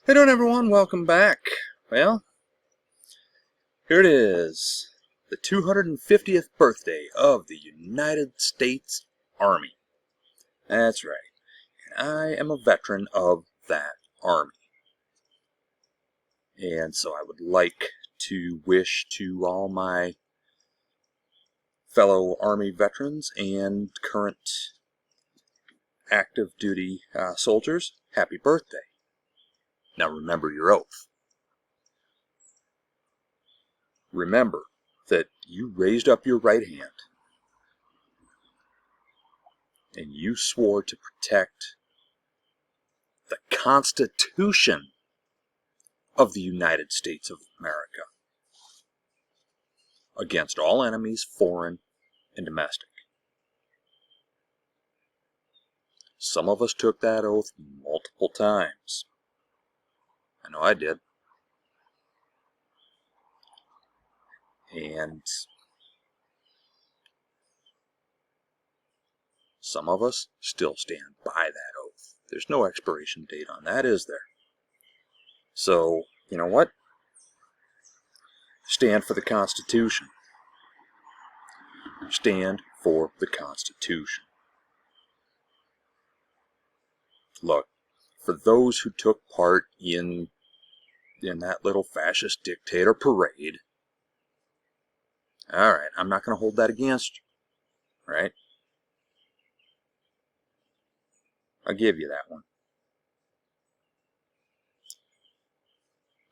Hey doing everyone, welcome back. Well, here it is, the 250th birthday of the United States Army. That's right, and I am a veteran of that Army. And so I would like to wish to all my fellow Army veterans and current active duty soldiers, happy birthday. Now remember your oath. Remember that you raised up your right hand and you swore to protect the Constitution of the United States of America against all enemies, foreign and domestic. Some of us took that oath multiple times. I know I did. And some of us still stand by that oath. There's no expiration date on that, is there? So, you know what? Stand for the Constitution. Stand for the Constitution. Look, for those who took part in that little fascist dictator parade, alright, I'm not going to hold that against you, right? I'll give you that one.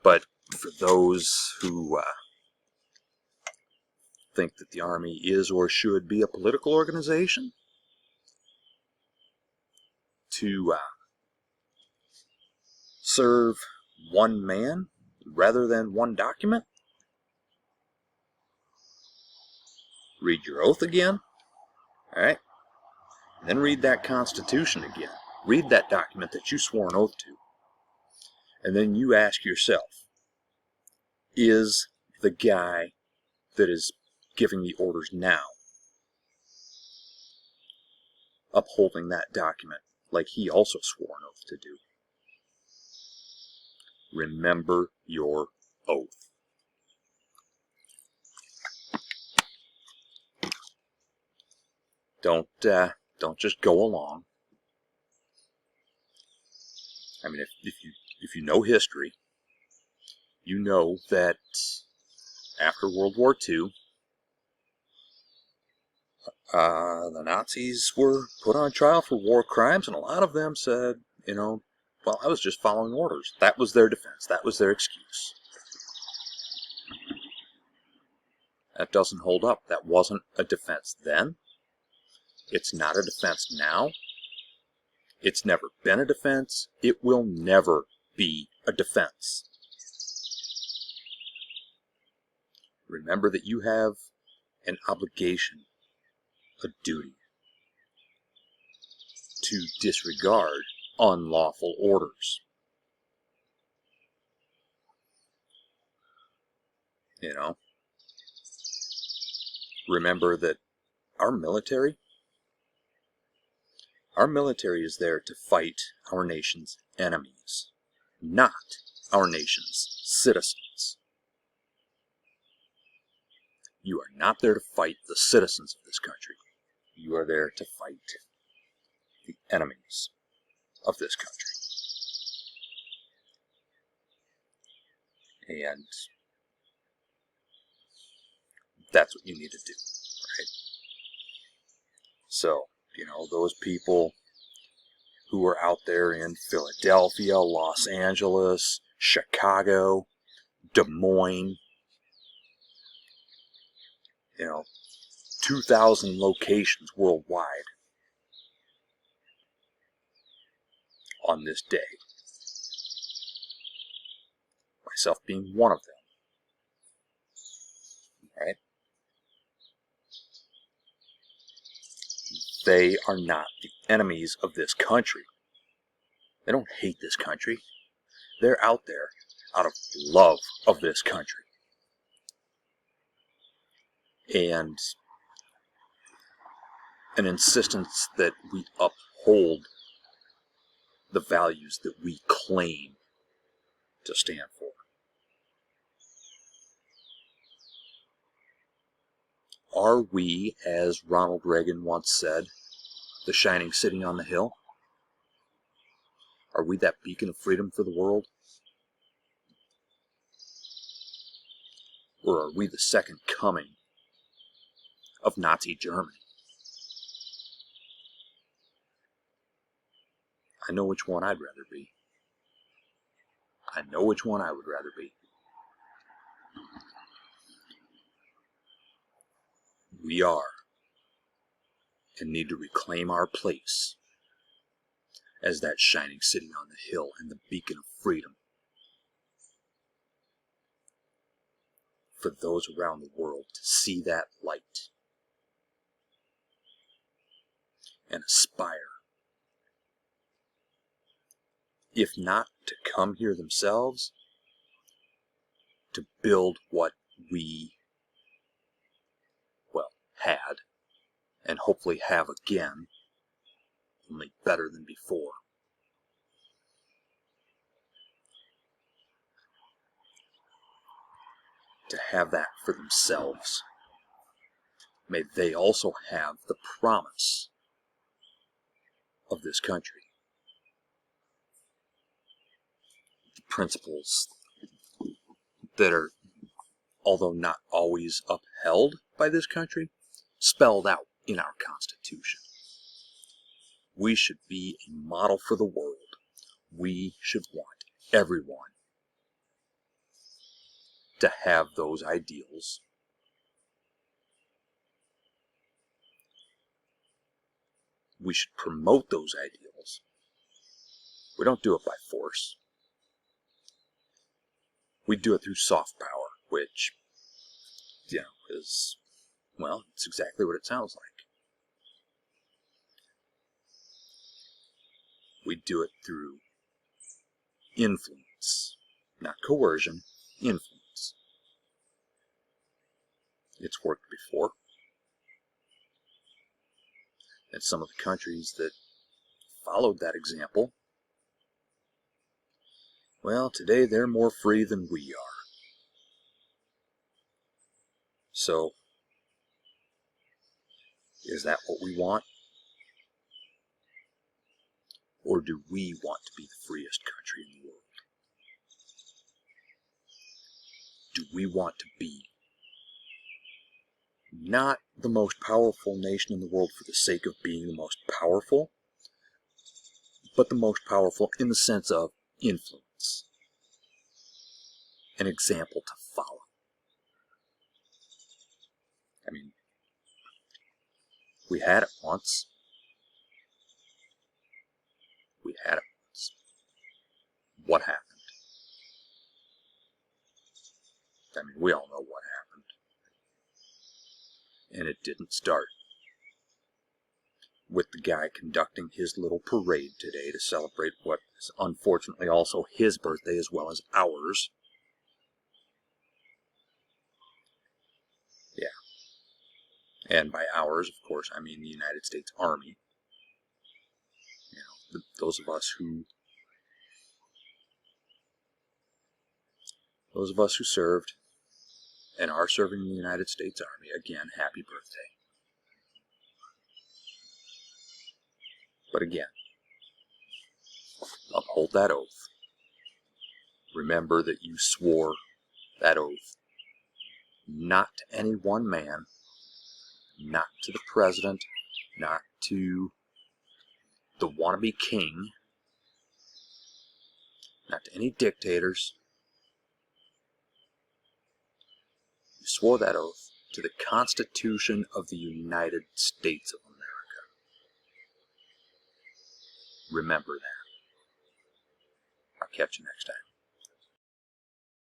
But for those who think that the Army is or should be a political organization, to serve one man rather than one document, read your oath again, alright? Then read that Constitution again. Read that document that you swore an oath to. And then you ask yourself, is the guy that is giving the orders now upholding that document like he also swore an oath to do? Remember your oath. Don't just go along. I mean, if you know history, you know that after World War II, the Nazis were put on trial for war crimes, and a lot of them said, well, I was just following orders. That was their defense. That was their excuse. That doesn't hold up. That wasn't a defense then. It's not a defense now. It's never been a defense. It will never be a defense. Remember that you have an obligation, a duty, to disregard unlawful orders. Remember that our military is there to fight our nation's enemies, not our nation's citizens. You are not there to fight the citizens of this country. You are there to fight the enemies of this country. And that's what you need to do, right? So, those people who are out there in Philadelphia, Los Angeles, Chicago, Des Moines, 2,000 locations worldwide on this day. Myself being one of them. Right? They are not the enemies of this country. They don't hate this country. They're out there out of love of this country. And an insistence that we uphold the values that we claim to stand for. Are we, as Ronald Reagan once said, the shining city on the hill? Are we that beacon of freedom for the world? Or are we the second coming of Nazi Germany? I know which one I'd rather be. I know which one I would rather be. We are, and need to reclaim our place as that shining city on the hill and the beacon of freedom for those around the world to see that light and aspire, if not to come here themselves, to build what we, well, had, and hopefully have again, only better than before. To have that for themselves. May they also have the promise of this country. The principles that are, although not always upheld by this country, spelled out in our Constitution. We should be a model for the world. We should want everyone to have those ideals. We should promote those ideals. We don't do it by force. We do it through soft power, which, is, well, it's exactly what it sounds like. We do it through influence, not coercion, influence. It's worked before. And some of the countries that followed that example, well, today they're more free than we are. So, is that what we want? Or do we want to be the freest country in the world? Do we want to be not the most powerful nation in the world for the sake of being the most powerful, but the most powerful in the sense of influence, an example to follow? I mean, we had it once. We had it once. What happened? I mean, we all know what happened. And it didn't start with the guy conducting his little parade today to celebrate what is unfortunately also his birthday as well as ours. Yeah. And by ours, of course, I mean the United States Army. Those of us who served and are serving in the United States Army, again, happy birthday. But again, uphold that oath. Remember that you swore that oath not to any one man, not to the president, not to the wannabe king, not to any dictators. You swore that oath to the Constitution of the United States of America. Remember that. I'll catch you next time.